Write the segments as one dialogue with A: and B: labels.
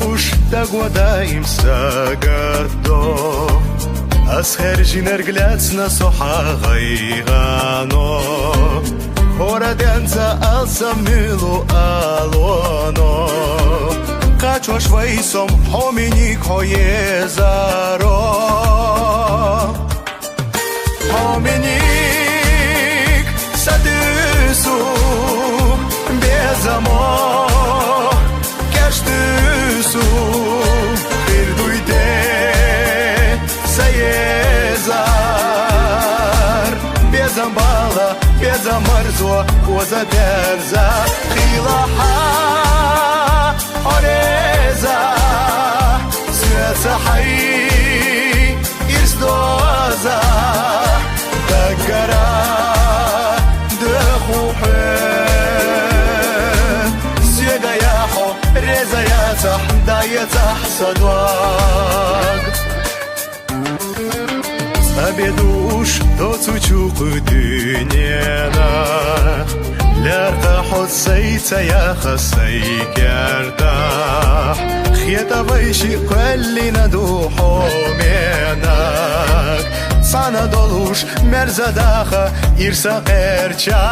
A: уж дагуадаимся гордо аз хержинер гляцна сохагайгано хораденца алса милу алоно качваш вайсом хоминик хоезаро хоминик садысу безамо кештысу хирдуйте саезар безамбала безамарзо озадерза хилаха ореза свецахай ирсдоза дагара дхухе сьегаяхо резаяцах даецах садваг Абедуш доцучук дünена Лярка хосейца я хасей керда Хьета вайши квеллина духо менак Sana doluş merzadaha irsa qerça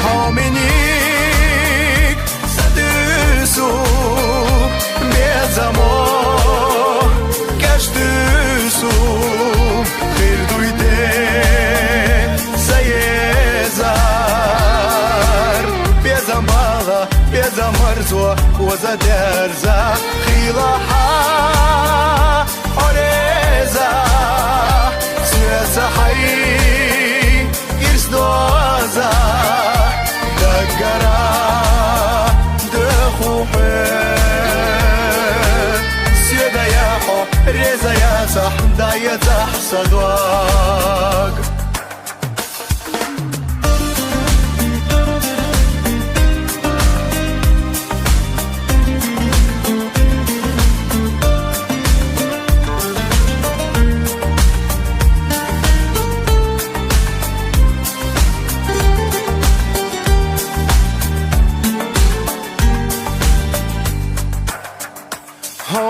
A: Hominik sadısu bezamo Keştüsu Hirduyde sayezar Bezambala bezamarzo Oza derza Hilaha Oreza Svesahai Irsdoza Dagara Dkhuhe Syedayaho Rezayatah Dayatah Sadwag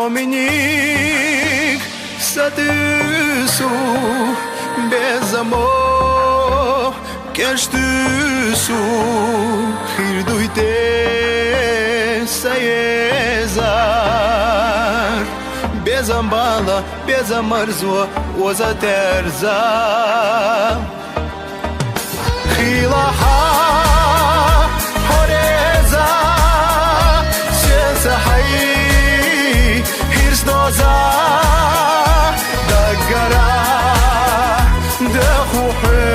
A: Hominik sadısu bezamo keştüsu hirduyte sayezar bezambala bezamarzo oza terza hilaha horeza sesahai Doza dagara dkhuhe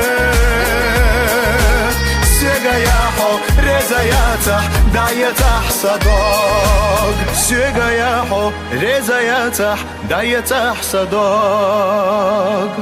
A: Syegayaho rezayatah dayatah sadog Syegayaho rezayatah dayatah sadog